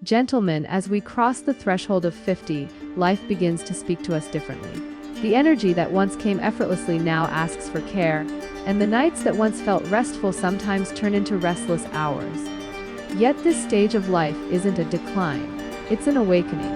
Gentlemen, as we cross the threshold of 50, life begins to speak to us differently. The energy that once came effortlessly now asks for care, and the nights that once felt restful sometimes turn into restless hours. Yet this stage of life isn't a decline, it's an awakening.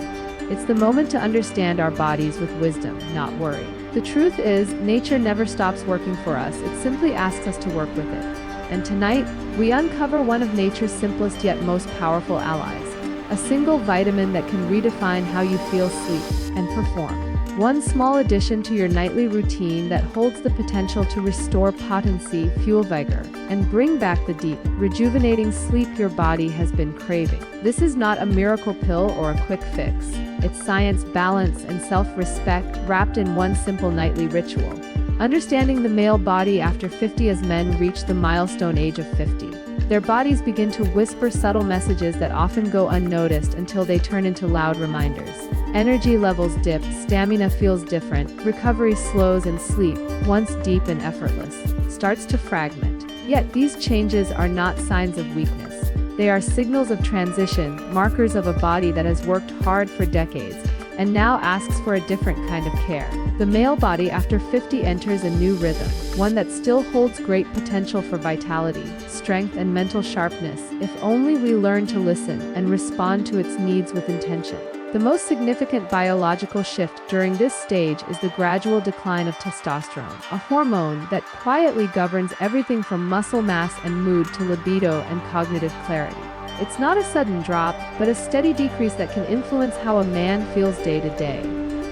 It's the moment to understand our bodies with wisdom, not worry. The truth is, nature never stops working for us, it simply asks us to work with it. And tonight, we uncover one of nature's simplest yet most powerful allies. A single vitamin that can redefine how you feel, sleep, and perform. One small addition to your nightly routine that holds the potential to restore potency, fuel vigor, and bring back the deep, rejuvenating sleep your body has been craving. This is not a miracle pill or a quick fix. It's science, balance, and self-respect wrapped in one simple nightly ritual. Understanding the male body after 50. As men reach the milestone age of 50, their bodies begin to whisper subtle messages that often go unnoticed until they turn into loud reminders. Energy levels dip, stamina feels different, recovery slows, and sleep, once deep and effortless, starts to fragment. Yet these changes are not signs of weakness. They are signals of transition, markers of a body that has worked hard for decades and now asks for a different kind of care. The male body after 50 enters a new rhythm, one that still holds great potential for vitality, strength, and mental sharpness, if only we learn to listen and respond to its needs with intention. The most significant biological shift during this stage is the gradual decline of testosterone, a hormone that quietly governs everything from muscle mass and mood to libido and cognitive clarity. It's not a sudden drop, but a steady decrease that can influence how a man feels day to day.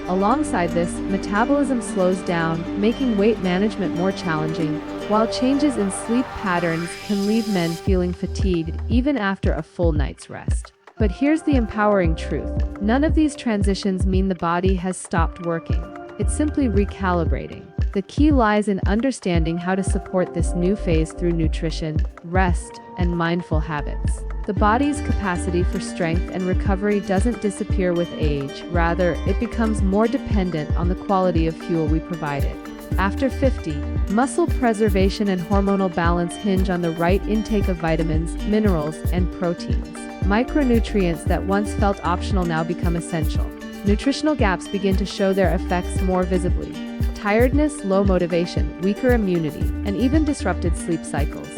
Alongside this, metabolism slows down, making weight management more challenging, while changes in sleep patterns can leave men feeling fatigued even after a full night's rest. But here's the empowering truth. None of these transitions mean the body has stopped working. It's simply recalibrating. The key lies in understanding how to support this new phase through nutrition, rest, and mindful habits. The body's capacity for strength and recovery doesn't disappear with age, rather, it becomes more dependent on the quality of fuel we provide it. After 50, muscle preservation and hormonal balance hinge on the right intake of vitamins, minerals, and proteins. Micronutrients that once felt optional now become essential. Nutritional gaps begin to show their effects more visibly. Tiredness, low motivation, weaker immunity, and even disrupted sleep cycles.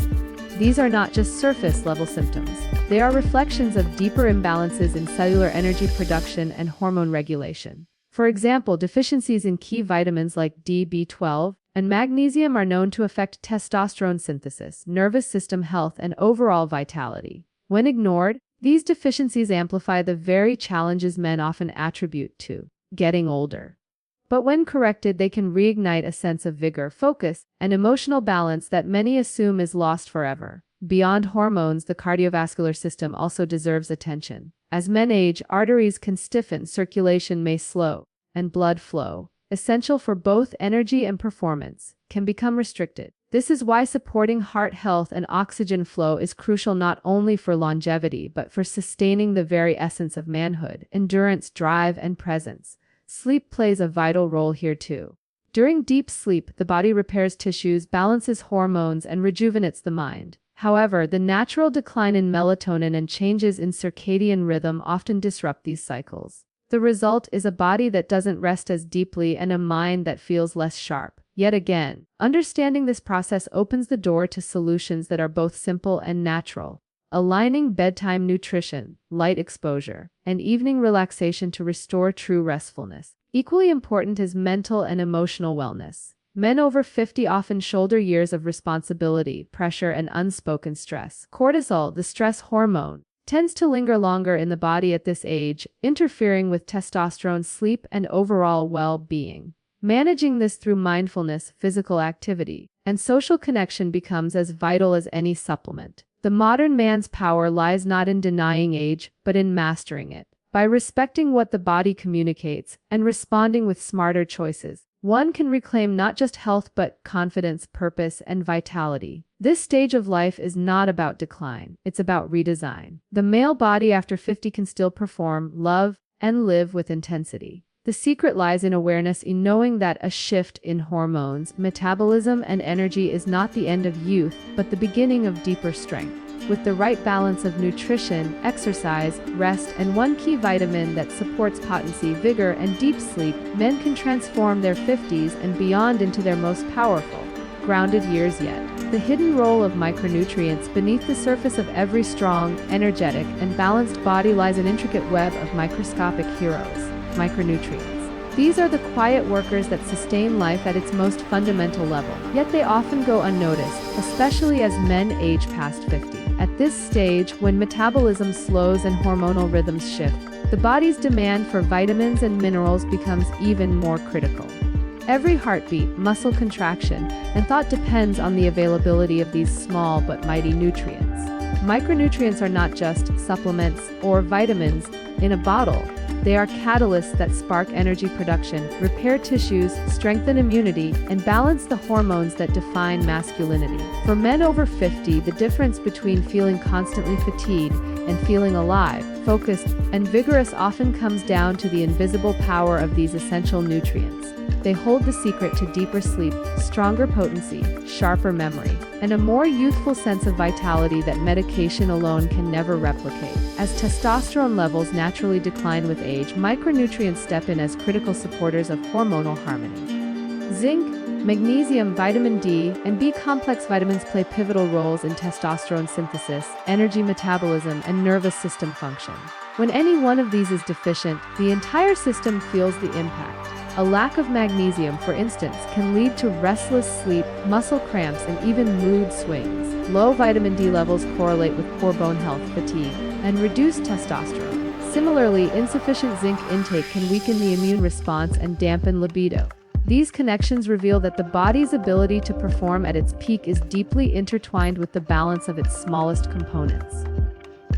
These are not just surface-level symptoms. They are reflections of deeper imbalances in cellular energy production and hormone regulation. For example, deficiencies in key vitamins like D, B12, and magnesium are known to affect testosterone synthesis, nervous system health, and overall vitality. When ignored, these deficiencies amplify the very challenges men often attribute to getting older. But when corrected, they can reignite a sense of vigor, focus, and emotional balance that many assume is lost forever. Beyond hormones, the cardiovascular system also deserves attention. As men age, arteries can stiffen, circulation may slow, and blood flow, essential for both energy and performance, can become restricted. This is why supporting heart health and oxygen flow is crucial not only for longevity but for sustaining the very essence of manhood, endurance, drive, and presence. Sleep plays a vital role here too. During deep sleep, the body repairs tissues, balances hormones, and rejuvenates the mind. However, the natural decline in melatonin and changes in circadian rhythm often disrupt these cycles. The result is a body that doesn't rest as deeply and a mind that feels less sharp. Yet again, understanding this process opens the door to solutions that are both simple and natural. Aligning bedtime nutrition, light exposure, and evening relaxation to restore true restfulness. Equally important is mental and emotional wellness. Men over 50 often shoulder years of responsibility, pressure, and unspoken stress. Cortisol, the stress hormone, tends to linger longer in the body at this age, interfering with testosterone, sleep, and overall well-being. Managing this through mindfulness, physical activity, and social connection becomes as vital as any supplement. The modern man's power lies not in denying age, but in mastering it. By respecting what the body communicates and responding with smarter choices, one can reclaim not just health but confidence, purpose, and vitality. This stage of life is not about decline, it's about redesign. The male body after 50 can still perform, love, and live with intensity. The secret lies in awareness, in knowing that a shift in hormones, metabolism, and energy is not the end of youth, but the beginning of deeper strength. With the right balance of nutrition, exercise, rest, and one key vitamin that supports potency, vigor, and deep sleep, men can transform their 50s and beyond into their most powerful, grounded years yet. The hidden role of micronutrients beneath the surface of every strong, energetic, and balanced body lies an intricate web of microscopic heroes, micronutrients. These are the quiet workers that sustain life at its most fundamental level, yet they often go unnoticed, especially as men age past 50. At this stage, when metabolism slows and hormonal rhythms shift, the body's demand for vitamins and minerals becomes even more critical. Every heartbeat, muscle contraction, and thought depends on the availability of these small but mighty nutrients. Micronutrients are not just supplements or vitamins in a bottle. They are catalysts that spark energy production, repair tissues, strengthen immunity, and balance the hormones that define masculinity. For men over 50, the difference between feeling constantly fatigued and feeling alive, focused, and vigorous often comes down to the invisible power of these essential nutrients. They hold the secret to deeper sleep, stronger potency, sharper memory, and a more youthful sense of vitality that medication alone can never replicate. As testosterone levels naturally decline with age, micronutrients step in as critical supporters of hormonal harmony. Zinc, magnesium, vitamin D, and B-complex vitamins play pivotal roles in testosterone synthesis, energy metabolism, and nervous system function. When any one of these is deficient, the entire system feels the impact. A lack of magnesium, for instance, can lead to restless sleep, muscle cramps, and even mood swings. Low vitamin D levels correlate with poor bone health, fatigue, and reduced testosterone. Similarly, insufficient zinc intake can weaken the immune response and dampen libido. These connections reveal that the body's ability to perform at its peak is deeply intertwined with the balance of its smallest components.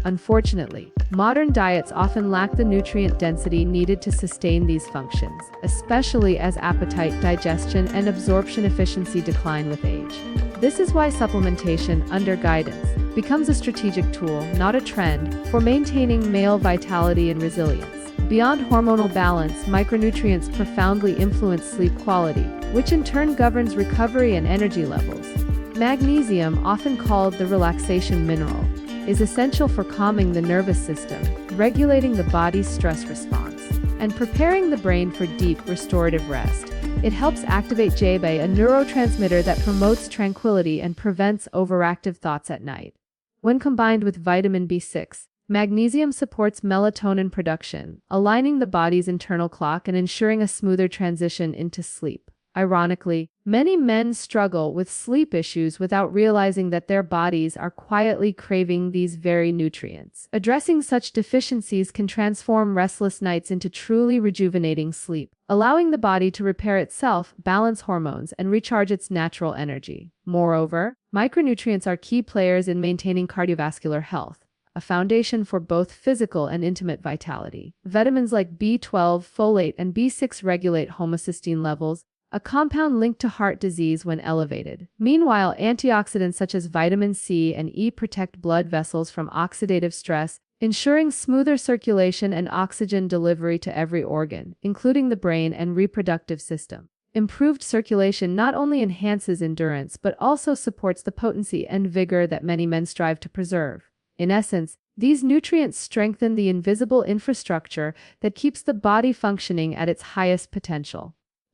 Unfortunately, modern diets often lack the nutrient density needed to sustain these functions, especially as appetite, digestion, and absorption efficiency decline with age. This is why supplementation, under guidance, becomes a strategic tool, not a trend, for maintaining male vitality and resilience. Beyond hormonal balance, micronutrients profoundly influence sleep quality, which in turn governs recovery and energy levels. Magnesium, often called the relaxation mineral, is essential for calming the nervous system, regulating the body's stress response, and preparing the brain for deep, restorative rest. It helps activate GABA, a neurotransmitter that promotes tranquility and prevents overactive thoughts at night. When combined with vitamin B6, magnesium supports melatonin production, aligning the body's internal clock and ensuring a smoother transition into sleep. Ironically, many men struggle with sleep issues without realizing that their bodies are quietly craving these very nutrients. Addressing such deficiencies can transform restless nights into truly rejuvenating sleep, allowing the body to repair itself, balance hormones, and recharge its natural energy. Moreover, micronutrients are key players in maintaining cardiovascular health, a foundation for both physical and intimate vitality. Vitamins like B12, folate, and B6 regulate homocysteine levels, a compound linked to heart disease when elevated. Meanwhile, antioxidants such as vitamin C and E protect blood vessels from oxidative stress, ensuring smoother circulation and oxygen delivery to every organ, including the brain and reproductive system. Improved circulation not only enhances endurance but also supports the potency and vigor that many men strive to preserve. In essence, these nutrients strengthen the invisible infrastructure that keeps the body functioning at its highest potential.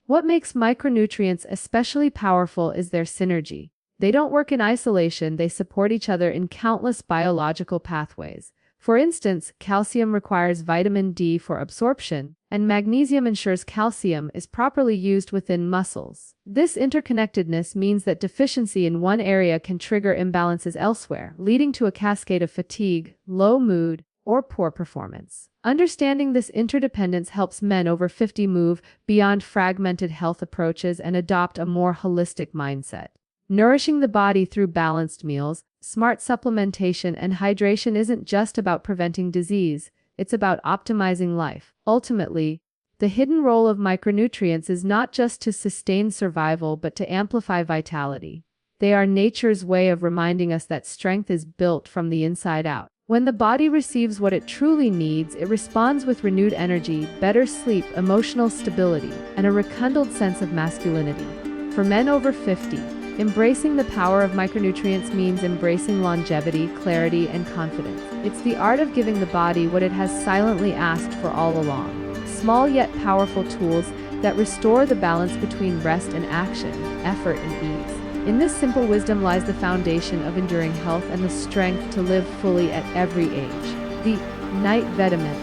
What makes micronutrients especially powerful is their synergy. They don't work in isolation, they support each other in countless biological pathways. For instance, calcium requires vitamin D for absorption, and magnesium ensures calcium is properly used within muscles. This interconnectedness means that deficiency in one area can trigger imbalances elsewhere, leading to a cascade of fatigue, low mood, or poor performance. Understanding this interdependence helps men over 50 move beyond fragmented health approaches and adopt a more holistic mindset. Nourishing the body through balanced meals, smart supplementation, and hydration isn't just about preventing disease, it's about optimizing life. Ultimately, the hidden role of micronutrients is not just to sustain survival but to amplify vitality. They are nature's way of reminding us that strength is built from the inside out. When the body receives what it truly needs, it responds with renewed energy, better sleep, emotional stability, and a rekindled sense of masculinity. For men over 50, Embracing the power of micronutrients means embracing longevity, clarity, and confidence. It's the art of giving the body what it has silently asked for all along. Small yet powerful tools that restore the balance between rest and action, effort and ease. In this simple wisdom lies the foundation of enduring health and the strength to live fully at every age. The night vitamin,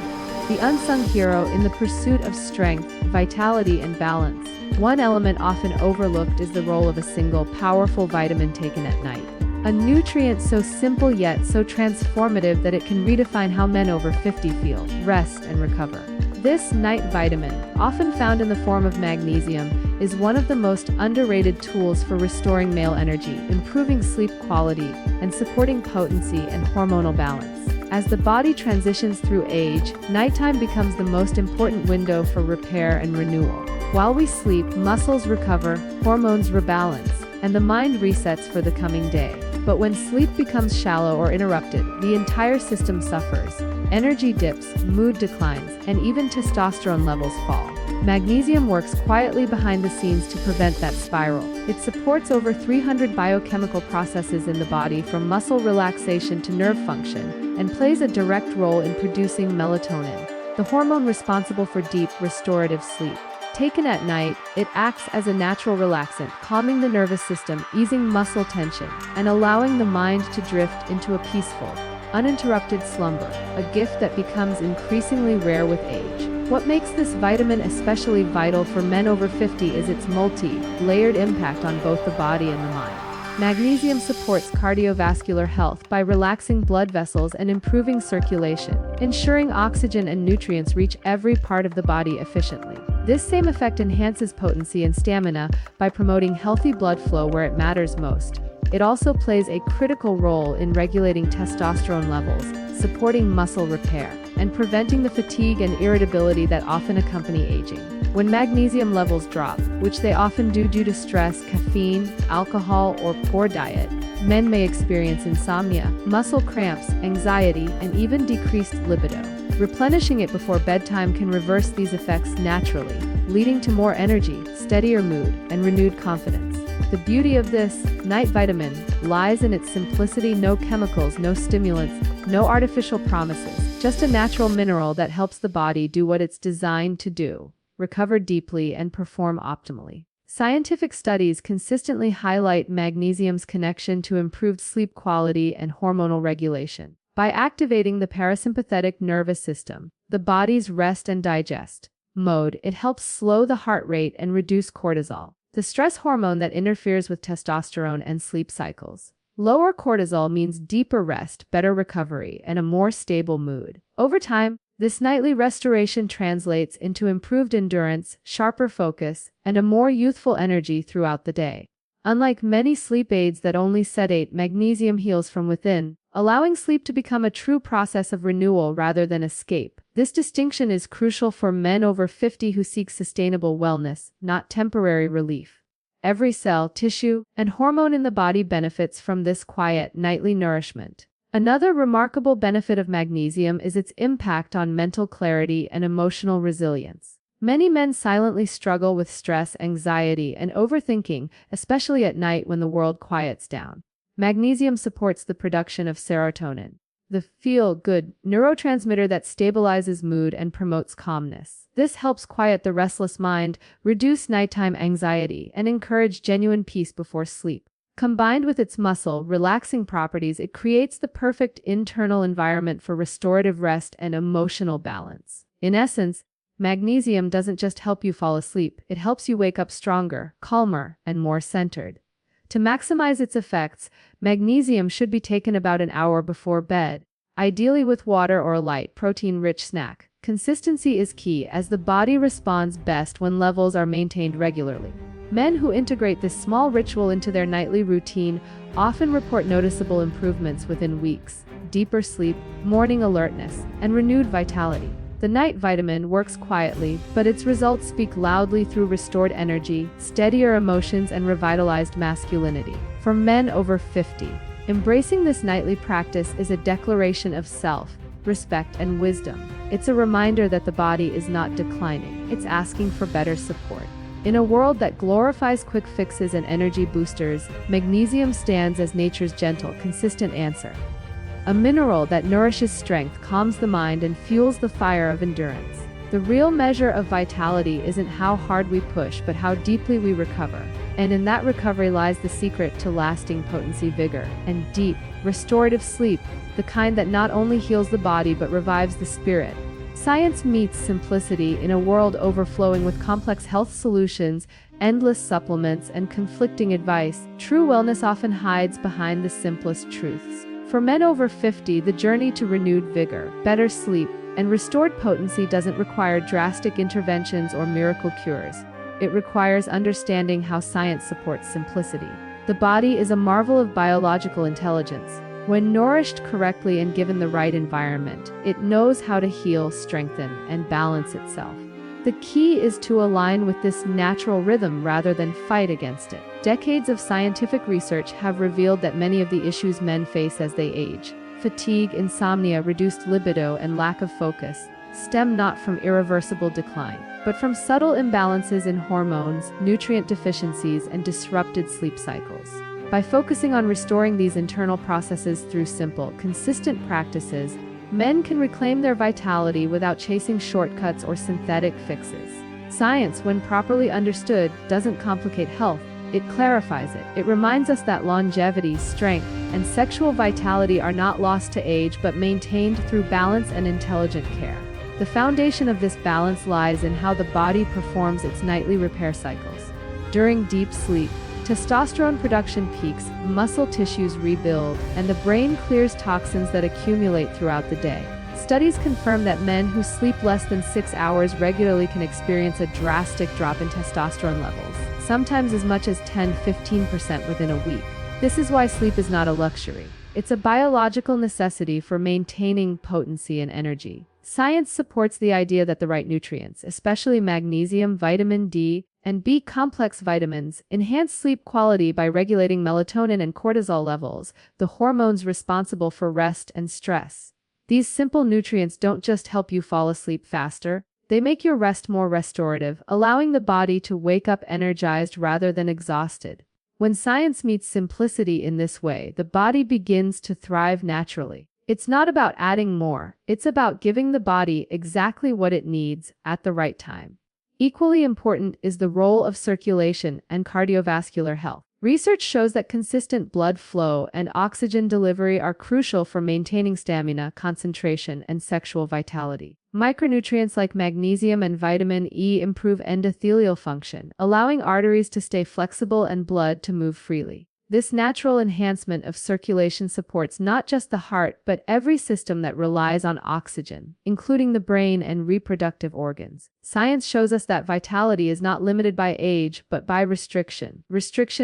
the unsung hero in the pursuit of strength, vitality, and balance. One element often overlooked is the role of a single, powerful vitamin taken at night. A nutrient so simple yet so transformative that it can redefine how men over 50 feel, rest, and recover. This night vitamin, often found in the form of magnesium, is one of the most underrated tools for restoring male energy, improving sleep quality, and supporting potency and hormonal balance. As the body transitions through age, nighttime becomes the most important window for repair and renewal. While we sleep, muscles recover, hormones rebalance, and the mind resets for the coming day. But when sleep becomes shallow or interrupted, the entire system suffers. Energy dips, mood declines, and even testosterone levels fall. Magnesium works quietly behind the scenes to prevent that spiral. It supports over 300 biochemical processes in the body, from muscle relaxation to nerve function, and plays a direct role in producing melatonin, the hormone responsible for deep, restorative sleep. Taken at night, it acts as a natural relaxant, calming the nervous system, easing muscle tension, and allowing the mind to drift into a peaceful, uninterrupted slumber, a gift that becomes increasingly rare with age. What makes this vitamin especially vital for men over 50 is its multi-layered impact on both the body and the mind. Magnesium supports cardiovascular health by relaxing blood vessels and improving circulation, ensuring oxygen and nutrients reach every part of the body efficiently. This same effect enhances potency and stamina by promoting healthy blood flow where it matters most. It also plays a critical role in regulating testosterone levels, supporting muscle repair, and preventing the fatigue and irritability that often accompany aging. When magnesium levels drop, which they often do due to stress, caffeine, alcohol, or poor diet, men may experience insomnia, muscle cramps, anxiety, and even decreased libido. Replenishing it before bedtime can reverse these effects naturally, leading to more energy, steadier mood, and renewed confidence. The beauty of this night vitamin lies in its simplicity: no chemicals, no stimulants, no artificial promises, just a natural mineral that helps the body do what it's designed to do: recover deeply and perform optimally. Scientific studies consistently highlight magnesium's connection to improved sleep quality and hormonal regulation. By activating the parasympathetic nervous system, the body's rest and digest mode, it helps slow the heart rate and reduce cortisol, the stress hormone that interferes with testosterone and sleep cycles. Lower cortisol means deeper rest, better recovery, and a more stable mood. Over time, this nightly restoration translates into improved endurance, sharper focus, and a more youthful energy throughout the day. Unlike many sleep aids that only sedate, magnesium heals from within, allowing sleep to become a true process of renewal rather than escape. This distinction is crucial for men over 50 who seek sustainable wellness, not temporary relief. Every cell, tissue, and hormone in the body benefits from this quiet, nightly nourishment. Another remarkable benefit of magnesium is its impact on mental clarity and emotional resilience. Many men silently struggle with stress, anxiety, and overthinking, especially at night when the world quiets down. Magnesium supports the production of serotonin, the feel-good neurotransmitter that stabilizes mood and promotes calmness. This helps quiet the restless mind, reduce nighttime anxiety, and encourage genuine peace before sleep. Combined with its muscle-relaxing properties, it creates the perfect internal environment for restorative rest and emotional balance. In essence, magnesium doesn't just help you fall asleep, it helps you wake up stronger, calmer, and more centered. To maximize its effects, magnesium should be taken about an hour before bed, ideally with water or a light, protein-rich snack. Consistency is key, as the body responds best when levels are maintained regularly. Men who integrate this small ritual into their nightly routine often report noticeable improvements within weeks: deeper sleep, morning alertness, and renewed vitality. The night vitamin works quietly, but its results speak loudly through restored energy, steadier emotions, and revitalized masculinity. For men over 50, embracing this nightly practice is a declaration of self-respect and wisdom. It's a reminder that the body is not declining, it's asking for better support. In a world that glorifies quick fixes and energy boosters, magnesium stands as nature's gentle, consistent answer. A mineral that nourishes strength, calms the mind, and fuels the fire of endurance. The real measure of vitality isn't how hard we push, but how deeply we recover. And in that recovery lies the secret to lasting potency, vigor, and deep, restorative sleep, the kind that not only heals the body but revives the spirit. Science meets simplicity in a world overflowing with complex health solutions, endless supplements, and conflicting advice. True wellness often hides behind the simplest truths. For men over 50, the journey to renewed vigor, better sleep, and restored potency doesn't require drastic interventions or miracle cures. It requires understanding how science supports simplicity. The body is a marvel of biological intelligence. When nourished correctly and given the right environment, it knows how to heal, strengthen, and balance itself. The key is to align with this natural rhythm rather than fight against it. Decades of scientific research have revealed that many of the issues men face as they age, fatigue, insomnia, reduced libido, and lack of focus, stem not from irreversible decline, but from subtle imbalances in hormones, nutrient deficiencies, and disrupted sleep cycles. By focusing on restoring these internal processes through simple, consistent practices, men can reclaim their vitality without chasing shortcuts or synthetic fixes. Science, when properly understood, doesn't complicate health, it clarifies it. It reminds us that longevity, strength, and sexual vitality are not lost to age but maintained through balance and intelligent care. The foundation of this balance lies in how the body performs its nightly repair cycles. During deep sleep, testosterone production peaks, muscle tissues rebuild, and the brain clears toxins that accumulate throughout the day. Studies confirm that men who sleep less than 6 hours regularly can experience a drastic drop in testosterone levels, sometimes as much as 10–15% within a week. This is why sleep is not a luxury. It's a biological necessity for maintaining potency and energy. Science supports the idea that the right nutrients, especially magnesium, vitamin D, and B-complex vitamins, enhance sleep quality by regulating melatonin and cortisol levels, the hormones responsible for rest and stress. These simple nutrients don't just help you fall asleep faster, they make your rest more restorative, allowing the body to wake up energized rather than exhausted. When science meets simplicity in this way, the body begins to thrive naturally. It's not about adding more, it's about giving the body exactly what it needs at the right time. Equally important is the role of circulation and cardiovascular health. Research shows that consistent blood flow and oxygen delivery are crucial for maintaining stamina, concentration, and sexual vitality. Micronutrients like magnesium and vitamin E improve endothelial function, allowing arteries to stay flexible and blood to move freely. This natural enhancement of circulation supports not just the heart but every system that relies on oxygen, including the brain and reproductive organs. Science shows us that vitality is not limited by age but by restriction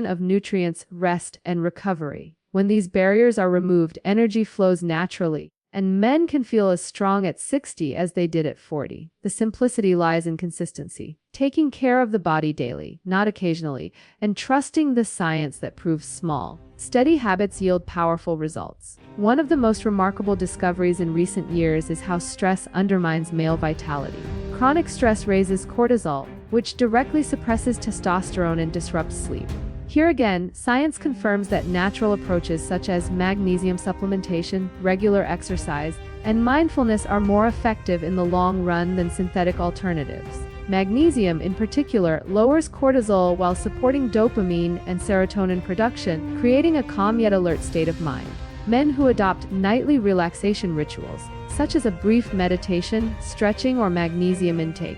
of nutrients, rest, and recovery. When these barriers are removed, energy flows naturally, and men can feel as strong at 60 as they did at 40. The simplicity lies in consistency, taking care of the body daily, not occasionally, and trusting the science that proves small. Steady habits yield powerful results. One of the most remarkable discoveries in recent years is how stress undermines male vitality. Chronic stress raises cortisol, which directly suppresses testosterone and disrupts sleep. Here again, science confirms that natural approaches such as magnesium supplementation, regular exercise, and mindfulness are more effective in the long run than synthetic alternatives. Magnesium, in particular, lowers cortisol while supporting dopamine and serotonin production, creating a calm yet alert state of mind. Men who adopt nightly relaxation rituals, such as a brief meditation, stretching, or magnesium intake,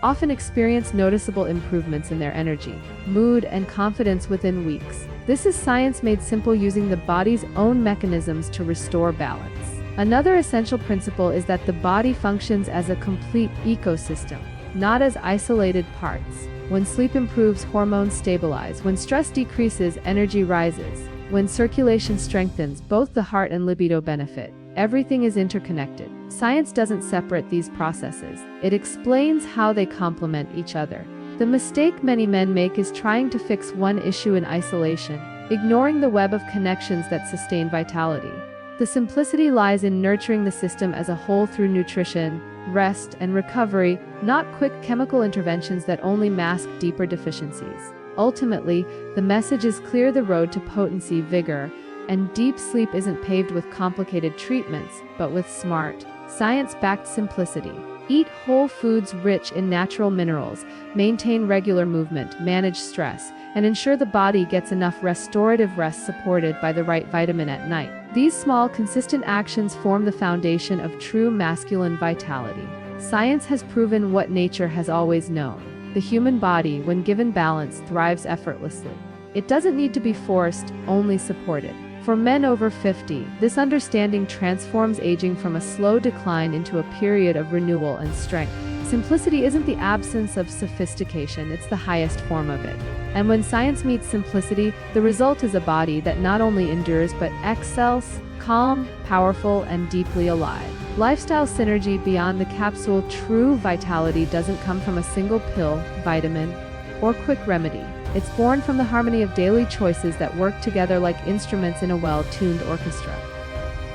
often experience noticeable improvements in their energy, mood, and confidence within weeks. This is science made simple, using the body's own mechanisms to restore balance. Another essential principle is that the body functions as a complete ecosystem, not as isolated parts. When sleep improves, hormones stabilize. When stress decreases, energy rises. When circulation strengthens, both the heart and libido benefit. Everything is interconnected. Science doesn't separate these processes. It explains how they complement each other. The mistake many men make is trying to fix one issue in isolation, ignoring the web of connections that sustain vitality. The simplicity lies in nurturing the system as a whole through nutrition, rest, and recovery, not quick chemical interventions that only mask deeper deficiencies. Ultimately, the message is clear: the road to potency, vigor, and deep sleep isn't paved with complicated treatments, but with smart, science-backed simplicity. Eat whole foods rich in natural minerals, maintain regular movement, manage stress, and ensure the body gets enough restorative rest supported by the right vitamin at night. These small, consistent actions form the foundation of true masculine vitality. Science has proven what nature has always known. The human body, when given balance, thrives effortlessly. It doesn't need to be forced, only supported. For men over 50, this understanding transforms aging from a slow decline into a period of renewal and strength. Simplicity isn't the absence of sophistication, it's the highest form of it. And when science meets simplicity, the result is a body that not only endures but excels, calm, powerful, and deeply alive. Lifestyle synergy beyond the capsule. True vitality doesn't come from a single pill, vitamin, or quick remedy. It's born from the harmony of daily choices that work together like instruments in a well-tuned orchestra.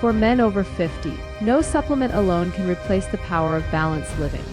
For men over 50, no supplement alone can replace the power of balanced living.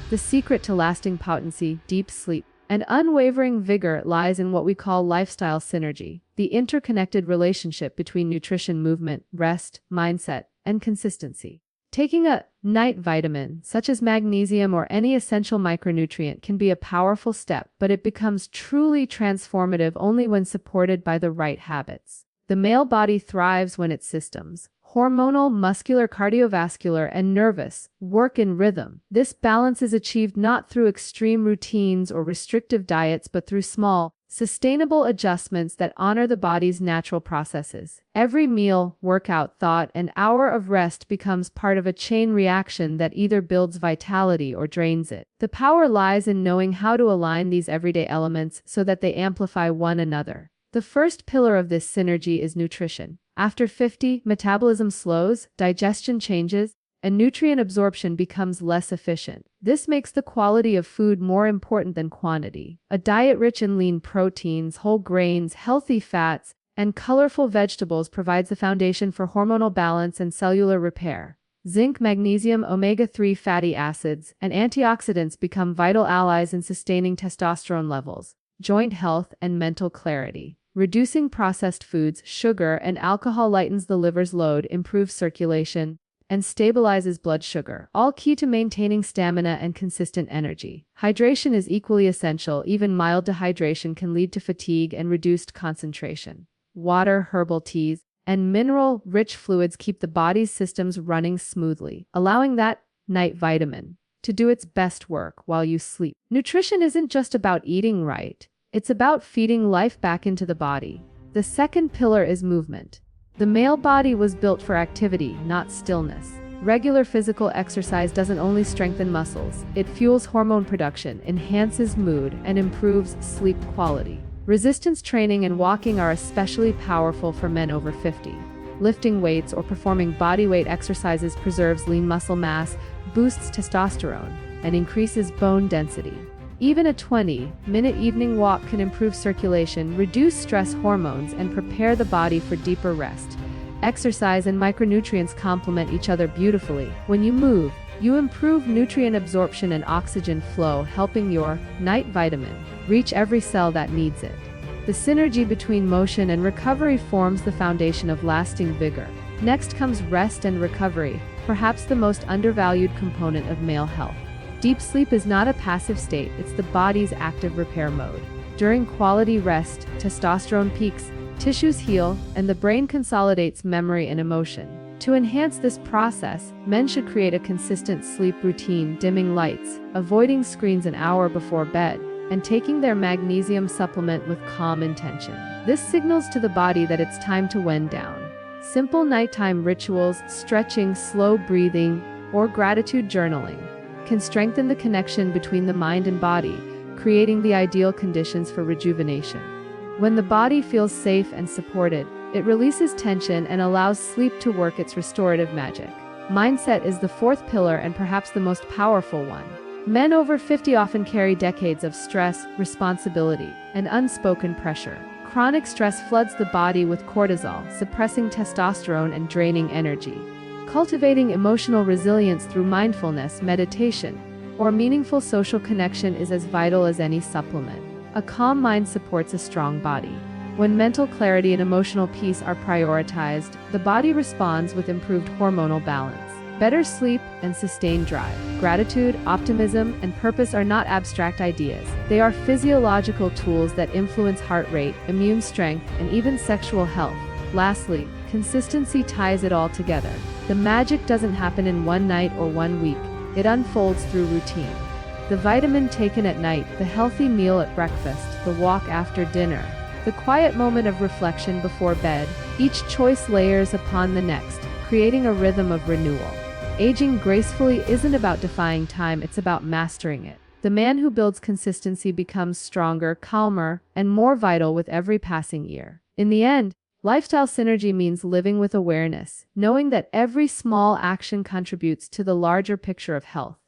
The secret to lasting potency, deep sleep, and unwavering vigor lies in what we call lifestyle synergy, the interconnected relationship between nutrition, movement, rest, mindset, and consistency. Taking a night vitamin, such as magnesium or any essential micronutrient, can be a powerful step, but it becomes truly transformative only when supported by the right habits. The male body thrives when its systems, hormonal, muscular, cardiovascular, and nervous, work in rhythm. This balance is achieved not through extreme routines or restrictive diets, but through small, sustainable adjustments that honor the body's natural processes. Every meal, workout, thought, and hour of rest becomes part of a chain reaction that either builds vitality or drains it. The power lies in knowing how to align these everyday elements so that they amplify one another. The first pillar of this synergy is nutrition. After 50, metabolism slows, digestion changes, and nutrient absorption becomes less efficient. This makes the quality of food more important than quantity. A diet rich in lean proteins, whole grains, healthy fats, and colorful vegetables provides the foundation for hormonal balance and cellular repair. Zinc, magnesium, omega-3 fatty acids, and antioxidants become vital allies in sustaining testosterone levels, joint health, and mental clarity. Reducing processed foods, sugar, and alcohol lightens the liver's load, improves circulation, and stabilizes blood sugar, all key to maintaining stamina and consistent energy. Hydration is equally essential. Even mild dehydration can lead to fatigue and reduced concentration. Water, herbal teas, and mineral-rich fluids keep the body's systems running smoothly, allowing that night vitamin to do its best work while you sleep. Nutrition isn't just about eating right, it's about feeding life back into the body. The second pillar is movement. The male body was built for activity, not stillness. Regular physical exercise doesn't only strengthen muscles, it fuels hormone production, enhances mood, and improves sleep quality. Resistance training and walking are especially powerful for men over 50. Lifting weights or performing bodyweight exercises preserves lean muscle mass, boosts testosterone, and increases bone density. Even a 20-minute evening walk can improve circulation, reduce stress hormones, and prepare the body for deeper rest. Exercise and micronutrients complement each other beautifully. When you move, you improve nutrient absorption and oxygen flow, helping your night vitamin reach every cell that needs it. The synergy between motion and recovery forms the foundation of lasting vigor. Next comes rest and recovery, perhaps the most undervalued component of male health. Deep sleep is not a passive state, it's the body's active repair mode. During quality rest, testosterone peaks, tissues heal, and the brain consolidates memory and emotion. To enhance this process, men should create a consistent sleep routine, dimming lights, avoiding screens an hour before bed, and taking their magnesium supplement with calm intention. This signals to the body that it's time to wind down. Simple nighttime rituals, stretching, slow breathing, or gratitude journaling can strengthen the connection between the mind and body, creating the ideal conditions for rejuvenation. When the body feels safe and supported, it releases tension and allows sleep to work its restorative magic. Mindset is the fourth pillar and perhaps the most powerful one. Men over 50 often carry decades of stress, responsibility, and unspoken pressure. Chronic stress floods the body with cortisol, suppressing testosterone and draining energy. Cultivating emotional resilience through mindfulness, meditation, or meaningful social connection is as vital as any supplement. A calm mind supports a strong body. When mental clarity and emotional peace are prioritized, the body responds with improved hormonal balance. Better sleep and sustained drive. Gratitude, optimism, and purpose are not abstract ideas. They are physiological tools that influence heart rate, immune strength, and even sexual health. Lastly, consistency ties it all together. The magic doesn't happen in one night or one week. It unfolds through routine. The vitamin taken at night, the healthy meal at breakfast, the walk after dinner, the quiet moment of reflection before bed, each choice layers upon the next, creating a rhythm of renewal. Aging gracefully isn't about defying time, it's about mastering it. The man who builds consistency becomes stronger, calmer, and more vital with every passing year. In the end, lifestyle synergy means living with awareness, knowing that every small action contributes to the larger picture of health.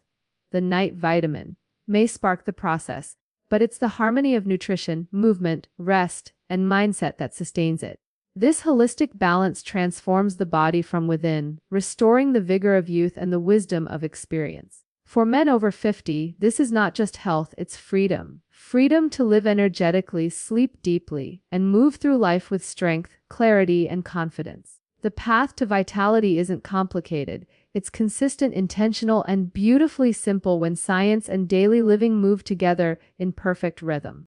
The night vitamin may spark the process, but it's the harmony of nutrition, movement, rest, and mindset that sustains it. This holistic balance transforms the body from within, restoring the vigor of youth and the wisdom of experience. For men over 50, this is not just health, it's freedom. Freedom to live energetically, sleep deeply, and move through life with strength, clarity, and confidence. The path to vitality isn't complicated. It's consistent, intentional, and beautifully simple when science and daily living move together in perfect rhythm.